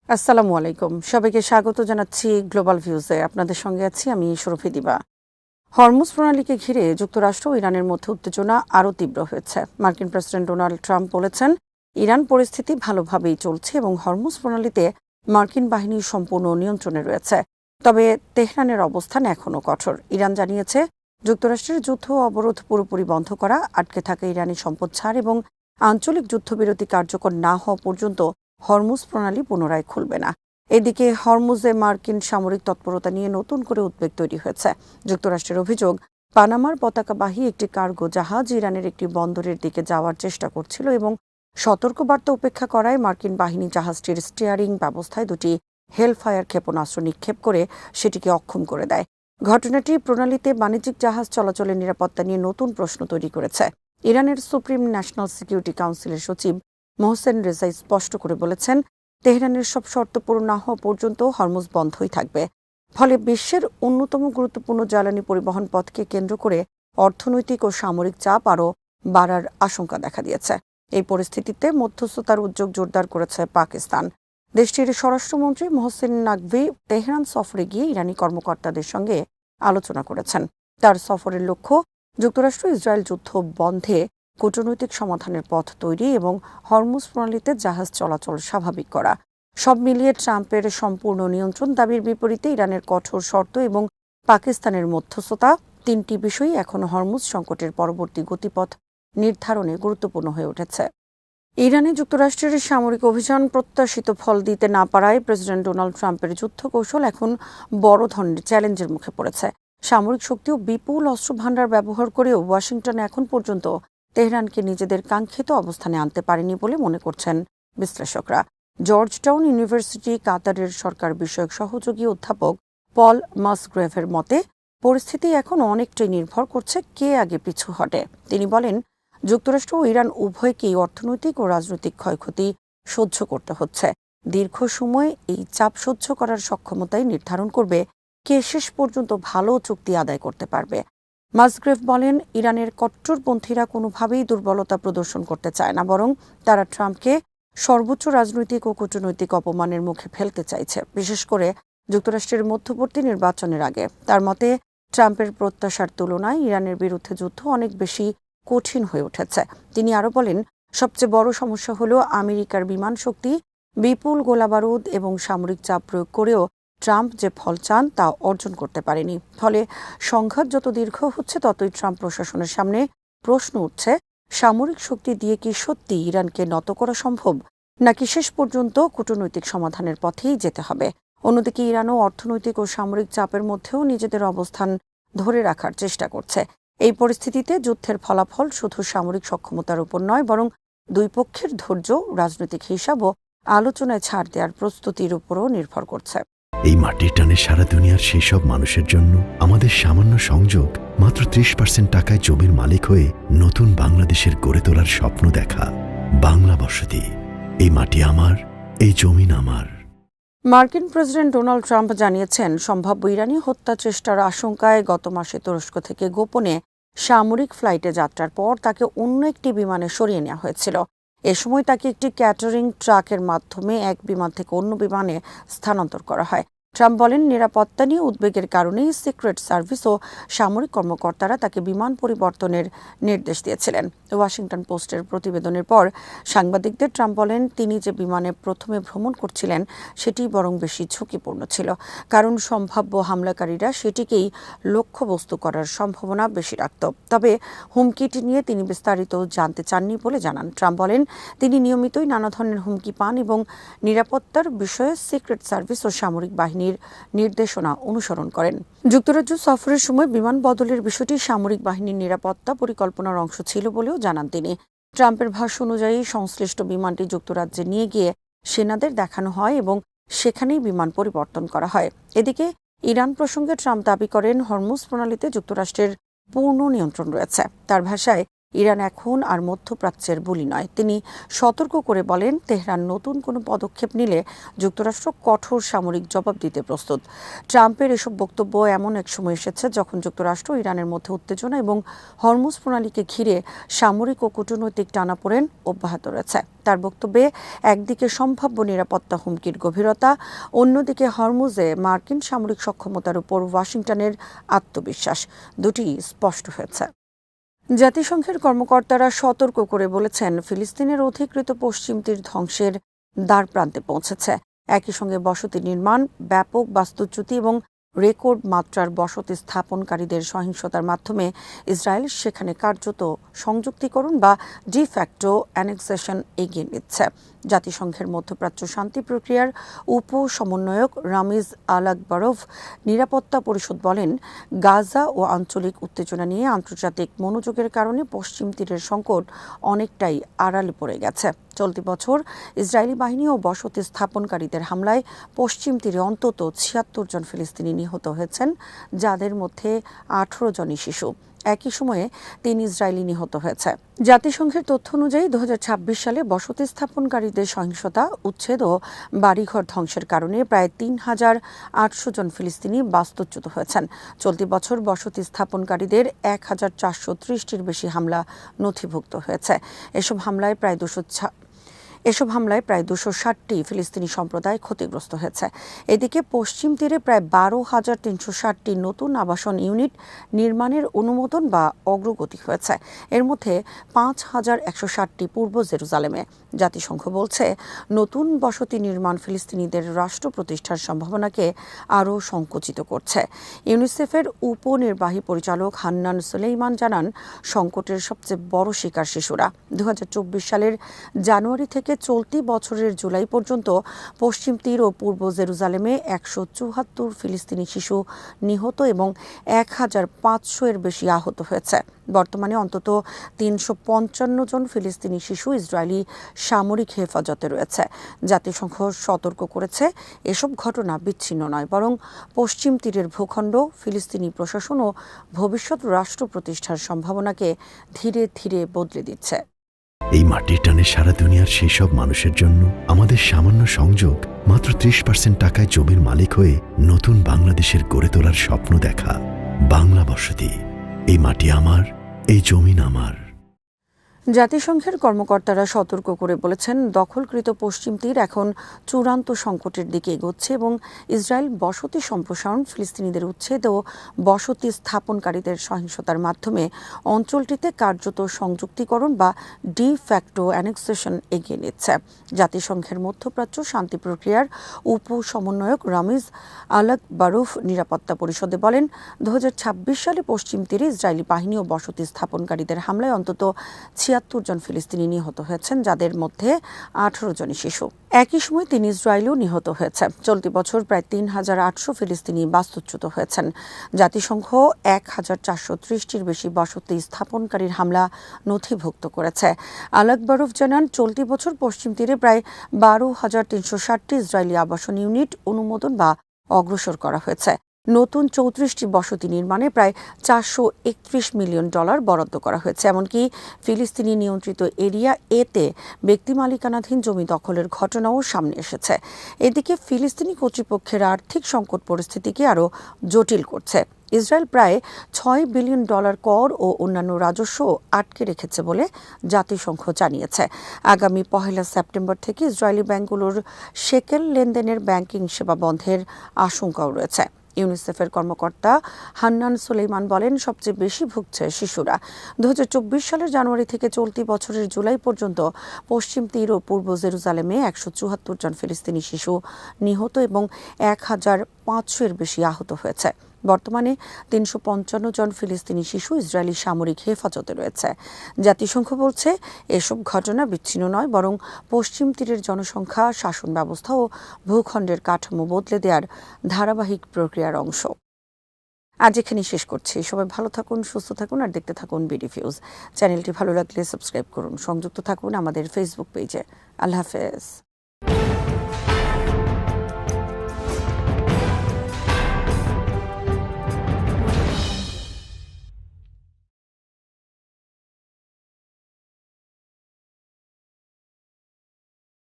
আসসালামু আলাইকুম। সবাইকে স্বাগত জানাচ্ছি গ্লোবাল ভিউজে। আপনাদের সঙ্গে আছি আমি শরফি দিবা। হরমুজ প্রণালীকে ঘিরে যুক্তরাষ্ট্র ও ইরানের মধ্যে উত্তেজনা আরও তীব্র হয়েছে। মার্কিন প্রেসিডেন্ট ডোনাল্ড ট্রাম্প বলেছেন, ইরান পরিস্থিতি ভালোভাবেই চলছে এবং হরমুজ প্রণালীতে মার্কিন বাহিনী সম্পূর্ণ নিয়ন্ত্রণে রয়েছে। তবে তেহরানের অবস্থান এখনও কঠোর। ইরান জানিয়েছে, যুক্তরাষ্ট্রের যুদ্ধ অবরোধ পুরোপুরি বন্ধ করা, আটকে থাকা ইরানি সম্পদ ছাড় এবং আঞ্চলিক যুদ্ধবিরতি কার্যকর না হওয়া পর্যন্ত হরমুজ প্রণালী পুনরায় খুলবে না। এদিকে হরমুজে মার্কিন সামরিক তৎপরতা নিয়ে নতুন করে উদ্বেগ তৈরি হয়েছে। যুক্তরাষ্ট্রের অভিযোগ, পানামার পতাকাবাহী একটি কার্গো জাহাজ ইরানের একটি বন্দরের দিকে যাওয়ার চেষ্টা করছিল এবং সতর্কবার্তা উপেক্ষা করায় মার্কিন বাহিনী জাহাজটির স্টিয়ারিং ব্যবস্থায় দুটি হেলফায়ার ক্ষেপণাস্ত্র নিক্ষেপ করে সেটিকে অক্ষম করে দেয়। ঘটনাটি প্রণালীতে বাণিজ্যিক জাহাজ চলাচলের নিরাপত্তা নিয়ে নতুন প্রশ্ন তৈরি করেছে। ইরানের সুপ্রিম ন্যাশনাল সিকিউরিটি কাউন্সিলের সচিব মোহসেন রেজাই স্পষ্ট করে বলেছেন, তেহরানের সব শর্ত পূরণ না হওয়া পর্যন্ত হরমুজ বন্ধই থাকবে। ফলে বিশ্বের অন্যতম গুরুত্বপূর্ণ জ্বালানি পরিবহন পথকে কেন্দ্র করে অর্থনৈতিক ও সামরিক চাপ আরও বাড়ার আশঙ্কা দেখা দিয়েছে। এই পরিস্থিতিতে মধ্যস্থতার উদ্যোগ জোরদার করেছে পাকিস্তান। দেশটির স্বরাষ্ট্রমন্ত্রী মোহসেন নাকভি তেহরান সফরে গিয়ে ইরানি কর্মকর্তাদের সঙ্গে আলোচনা করেছেন। তার সফরের লক্ষ্য যুক্তরাষ্ট্র ইসরায়েল যুদ্ধ বন্ধে কূটনৈতিক সমাধানের পথ তৈরি এবং হরমুজ প্রণালীতে জাহাজ চলাচল স্বাভাবিক করা। সব মিলিয়ে ট্রাম্পের সম্পূর্ণ নিয়ন্ত্রণ দাবির বিপরীতে ইরানের কঠোর শর্ত এবং পাকিস্তানের মধ্যস্থতা, তিনটি বিষয়ই এখন হরমুজ সংকটের পরবর্তী গতিপথ নির্ধারণে গুরুত্বপূর্ণ হয়ে উঠেছে। ইরানে যুক্তরাষ্ট্রের সামরিক অভিযান প্রত্যাশিত ফল দিতে না পারায় প্রেসিডেন্ট ডোনাল্ড ট্রাম্পের যুদ্ধ কৌশল এখন বড় ধরনের চ্যালেঞ্জের মুখে পড়েছে। সামরিক শক্তি ও বিপুল অস্ত্রভান্ডার ব্যবহার করেও ওয়াশিংটন এখন পর্যন্ত তেহরানকে নিজেদের কাঙ্ক্ষিত অবস্থানে আনতে পারেনি বলে মনে করছেন বিশ্লেষকরা। জর্জটাউন ইউনিভার্সিটি কাতারের সরকার বিষয়ক সহযোগী অধ্যাপক পল মাসগ্রেভের মতে, পরিস্থিতি এখন অনেকটাই নির্ভর করছে কে আগে পিছু হটে। তিনি বলেন, যুক্তরাষ্ট্র ও ইরান উভয়কেই অর্থনৈতিক ও রাজনৈতিক ক্ষয়ক্ষতি সহ্য করতে হচ্ছে। দীর্ঘ সময় এই চাপ সহ্য করার সক্ষমতাই নির্ধারণ করবে কে শেষ পর্যন্ত ভালো চুক্তি আদায় করতে পারবে। মাসগ্রেভ বলেন, ইরানের কট্টরপন্থীরা কোনোভাবেই দুর্বলতা প্রদর্শন করতে চায় না, বরং তারা ট্রাম্পকে সর্বোচ্চ রাজনৈতিক ও কূটনৈতিক অপমানের মুখে ফেলতে চাইছে, বিশেষ করে যুক্তরাষ্ট্রের মধ্যবর্তী নির্বাচনের আগে। তার মতে, ট্রাম্পের প্রত্যাশার তুলনায় ইরানের বিরুদ্ধে যুদ্ধ অনেক বেশি কঠিন হয়ে উঠেছে। তিনি আরও বলেন, সবচেয়ে বড় সমস্যা হল আমেরিকার বিমান শক্তি, বিপুল গোলাবারুদ এবং সামরিক চাপ প্রয়োগ করেও ট্রাম্প যে ফল চান তা অর্জন করতে পারেনি। ফলে সংঘাত যত দীর্ঘ হচ্ছে ততই ট্রাম্প প্রশাসনের সামনে প্রশ্ন উঠছে, সামরিক শক্তি দিয়ে কি সত্যি ইরানকে নত করা সম্ভব, নাকি শেষ পর্যন্ত কূটনৈতিক সমাধানের পথেই যেতে হবে। অন্যদিকে ইরানও অর্থনৈতিক ও সামরিক চাপের মধ্যেও নিজেদের অবস্থান ধরে রাখার চেষ্টা করছে। এই পরিস্থিতিতে যুদ্ধের ফলাফল শুধু সামরিক সক্ষমতার উপর নয়, বরং দুই পক্ষের ধৈর্য, রাজনৈতিক হিসাব ও আলোচনায় ছাড় দেওয়ার প্রস্তুতির উপরও নির্ভর করছে। এই মাটির টানে সারা দুনিয়ার সেই সব মানুষের জন্য আমাদের সামান্য সংযোগ, মাত্র 30% টাকায় জমির মালিক হয়ে নতুন বাংলাদেশের গড়ে তোলার স্বপ্ন দেখা। বাংলা বসতি, এই মাটি আমার, এই জমিন আমার। মার্কিন প্রেসিডেন্ট ডোনাল্ড ট্রাম্প জানিয়েছেন, সম্ভাব্য ইরানি হত্যা চেষ্টার আশঙ্কায় গত মাসে তুরস্ক থেকে গোপনে সামরিক ফ্লাইটে যাত্রার পর তাকে অন্য একটি বিমানে সরিয়ে নেওয়া হয়েছিল। এ সময় তাকে একটি ক্যাটারিং ট্রাকের মাধ্যমে এক বিমান থেকে অন্য বিমানে স্থানান্তর করা হয়। ট্রাম্প বলেন, নিরাপত্তা নিয়ে উদ্বেগের কারণেই সিক্রেট সার্ভিস ও সামরিক কর্মকর্তারা তাকে বিমান পরিবর্তনের নির্দেশ দিয়েছিলেন। ওয়াশিংটন পোস্টের প্রতিবেদনের পর সাংবাদিকদের ট্রাম্প বলেন, তিনি যে বিমানে প্রথমে ভ্রমণ করছিলেন সেটি বরং বেশি ঝুঁকিপূর্ণ ছিল, কারণ সম্ভাব্য হামলাকারীরা সেটিকেই লক্ষ্যবস্তু করার সম্ভাবনা বেশি রাখত। তবে হুমকিটি নিয়ে তিনি বিস্তারিত জানতে চাননি বলে জানান। ট্রাম্প বলেন, তিনি নিয়মিতই নানা ধরনের হুমকি পান এবং নিরাপত্তার বিষয়ে সিক্রেট সার্ভিস ও সামরিক বাহিনীর নির্দেশনা অনুসরণ করেন। যুক্তরাজ্য সফরের সময় বিমান বদলের বিষয়টি সামরিক বাহিনীর নিরাপত্তা পরিকল্পনার অংশ ছিল বলেও জানান তিনি। ট্রাম্পের ভাষ্য অনুযায়ী সংশ্লিষ্ট বিমানটি যুক্তরাজ্যে নিয়ে গিয়ে সেনাদের দেখানো হয় এবং সেখানেই বিমান পরিবর্তন করা হয়। এদিকে ইরান প্রসঙ্গে ট্রাম্প দাবি করেন, হরমুজ প্রণালীতে যুক্তরাষ্ট্রের পূর্ণ নিয়ন্ত্রণ রয়েছে। তার ভাষায়, ইরান এখন আর মধ্যপ্রাচ্যের বুলি নয়। তিনি সতর্ক করে বলেন, তেহরান নতুন কোনো পদক্ষেপ নিলে যুক্তরাষ্ট্র কঠোর সামরিক জবাব দিতে প্রস্তুত। ট্রাম্পের এসব বক্তব্য এমন এক সময় এসেছে যখন যুক্তরাষ্ট্র ইরানের মধ্যে উত্তেজনা এবং হরমুজ প্রণালীকে ঘিরে সামরিক ও কূটনৈতিক টানাপোড়েন অব্যাহত রয়েছে। তার বক্তব্যে একদিকে সম্ভাব্য নিরাপত্তা হুমকির গভীরতা, অন্যদিকে হরমুজে মার্কিন সামরিক সক্ষমতার উপর ওয়াশিংটনের আত্মবিশ্বাস দুটি স্পষ্ট হয়েছে। জাতিসংঘের কর্মকর্তারা সতর্ক করে বলেছেন, ফিলিস্তিনের অধিকৃত পশ্চিম তীর ধ্বংসের দ্বারপ্রান্তে পৌঁছেছে। একই সঙ্গে বসতি নির্মাণ, ব্যাপক বাস্তুচ্যুতি এবং রেকর্ড মাত্রার বসতি স্থাপনকারীদের সহিংসতার মাধ্যমে ইসরায়েল সেখানে কার্যত সংযুক্তিকরণ বা ডিফ্যাক্টো অ্যানেক্সেশন এগিয়ে নিচ্ছে। জাতিসংঘের মধ্যপ্রাচ্য শান্তি প্রক্রিয়ার উপ সমন্বয়ক রামিজ আল আকবরভ নিরাপত্তা পরিষদ বলেন, গাজা ও আঞ্চলিক উত্তেজনা নিয়ে আন্তর্জাতিক মনোযোগের কারণে পশ্চিম তীরের সংকট অনেকটাই আড়ালে পড়ে গেছে। চলতি বছর ইসরায়েলি বাহিনী ও বসতি স্থাপনকারীদের হামলায় পশ্চিম তীরে অন্তত ৭৬ জন ফিলিস্তিনি নিহত হয়েছেন, যাদের মধ্যে ১৮ জনই শিশু। একই সময়ে ৩ ইসরায়েলি নিহত হয়েছে। জাতিসংঘের তথ্য অনুযায়ী ২০২৬ সালে বসতি স্থাপনকারীদের সহিংসতা, উচ্ছেদ ও বাড়িঘর ধ্বংসের কারণে প্রায় ৩,৮০০ জন ফিলিস্তিনি বাস্তুচ্যুত হয়েছেন। চলতি বছর বসতি স্থাপনকারীদের ১,৪৩০টির বেশি হামলা নথিভুক্ত হয়েছে। এসব হামলায় প্রায় ২৬০টি ফিলিস্তিনি সম্প্রদায় ক্ষতিগ্রস্ত হয়েছে। এদিকে পশ্চিম তীরে প্রায় ১২,৩৬০টি নতুন আবাসন ইউনিট নির্মাণের অনুমোদন বা অগ্রগতি হয়েছে। এর মধ্যে ৫,১৬০টি পূর্ব জেরুজালেমে। জাতিসংঘ বলছে, নতুন বসতি নির্মাণ ফিলিস্তিনিদের রাষ্ট্র প্রতিষ্ঠার সম্ভাবনাকে আরও সংকুচিত করছে। ইউনিসেফের উপনির্বাহী পরিচালক হান্নান সুলেইমান জানান, সংকটের সবচেয়ে বড় শিকার শিশুরা। ২০২৪ সালের জানুয়ারি থেকে চলতি বছরের জুলাই পর্যন্ত পশ্চিম তীর ও পূর্ব জেরুজালেমে ১৭৪ ফিলিস্তিনি শিশু নিহত এবং ১,৫০০ এর বেশি আহত হয়েছে। বর্তমানে অন্তত ৩৫৫ জন ফিলিস্তিনি শিশু ইসরায়েলি সামরিক হেফাজতে রয়েছে। জাতিসংঘ সতর্ক করেছে, এসব ঘটনা বিচ্ছিন্ন নয়, বরং পশ্চিম তীরের ভূখণ্ড, ফিলিস্তিনি প্রশাসন ও ভবিষ্যৎ রাষ্ট্র প্রতিষ্ঠার সম্ভাবনাকে ধীরে ধীরে বদলে দিচ্ছে। এই মাটির টানে সারা দুনিয়ার সেই সব মানুষের জন্য আমাদের সামান্য সংযোগ মাত্র ৩০% টাকায় জমির মালিক হয়ে নতুন বাংলাদেশের গড়ে তোলার স্বপ্ন দেখা। বাংলা বসতি, এই মাটি আমার, এই জমিন আমার। জাতিসংঘের কর্মকর্তারা সতর্ক করে বলেছেন, দখলকৃত পশ্চিম তীর এখন চূড়ান্ত সংকটের দিকে এগোচ্ছে এবং ইসরায়েল বসতি সম্প্রসারণ, ফিলিস্তিনিদের উচ্ছেদ ও বসতি স্থাপনকারীদের সহিংসতার মাধ্যমে অঞ্চলটিতে কার্যত সংযুক্তিকরণ বা ডি ফ্যাক্টো অ্যানেক্সেশন এগিয়ে নিচ্ছে। জাতিসংঘের মধ্যপ্রাচ্য শান্তি প্রক্রিয়ার উপ সমন্বয়ক রামিজ আল আকবরভ নিরাপত্তা পরিষদে বলেন, ২০২৬ সালে পশ্চিম তীরে ইসরায়েলি বাহিনী ও বসতি স্থাপনকারীদের হামলায় অন্তত ৭৬ জন ফিলিস্তিনি নিহত হয়েছেন, যাদের মধ্যে ১৮ জনই শিশু। একই সময় ৩ ইসরায়েলও নিহত হয়েছে। চলতি বছর প্রায় ৩,৮০০ ফিলিস্তিনি বাস্তুচ্যুত হয়েছেন। জাতিসংঘ ১,৪৩০টির বেশি বসতি স্থাপনকারীর হামলা নথিভুক্ত করেছে। আল আকবরভ জানান, চলতি বছর পশ্চিম তীরে প্রায় ১২,৩৬০টি ইসরায়েলি আবাসন ইউনিট অনুমোদন বা অগ্রসর করা হয়েছে। নতুন ৩৪টি বসতি নির্মাণে প্রায় $৪৩১ মিলিয়ন বরাদ্দ করা হয়েছে। এমনকি ফিলিস্তিনি নিয়ন্ত্রিত এরিয়া এতে ব্যক্তি মালিকানাধীন জমি দখলের ঘটনাও সামনে এসেছে। এদিকে ফিলিস্তিনি কর্তৃপক্ষের আর্থিক সংকট পরিস্থিতিকে আরও জটিল করছে। ইসরায়েল প্রায় $৬ বিলিয়ন কর ও অন্যান্য রাজস্ব আটকে রেখেছে বলে জাতিসংঘ জানিয়েছে। আগামী ১ সেপ্টেম্বর থেকে ইসরায়েলি ব্যাংকগুলোর শেকেল লেনদেনের ব্যাংকিং সেবা বন্ধের আশঙ্কাও রয়েছে। ইউনিসেফের কর্মকর্তা হান্নান সুলেইমান বলেন, সবচেয়ে বেশি ভুগছে শিশুরা। ২০২৪ সালের জানুয়ারি থেকে চলতি বছরের জুলাই পর্যন্ত পশ্চিম তীর ও পূর্ব জেরুজালেমে ১৭৪ জন ফিলিস্তিনি শিশু নিহত এবং ১,৫০০ এর বেশি আহত হয়েছে। বর্তমানে ৩৫৫ জন ফিলিস্তিনি শিশু ইসরায়েলি সামরিক হেফাজতে রয়েছে। জাতিসংঘ বলছে, এসব ঘটনা বিচ্ছিন্ন নয়, বরং পশ্চিম তীরের জনসংখ্যা, শাসন ব্যবস্থা ও ভূখণ্ডের কাঠামো বদলে দেওয়ার ধারাবাহিক প্রক্রিয়ার অংশ। আজ এখানে শেষ করছি। সবাই ভালো থাকুন, সুস্থ থাকুন আর দেখতে থাকুন বিডি ফিউজ। চ্যানেলটি ভালো লাগলে সাবস্ক্রাইব করুন। সংযুক্ত থাকুন আমাদের ফেসবুক পেজে। আল্লাহ হাফেজ।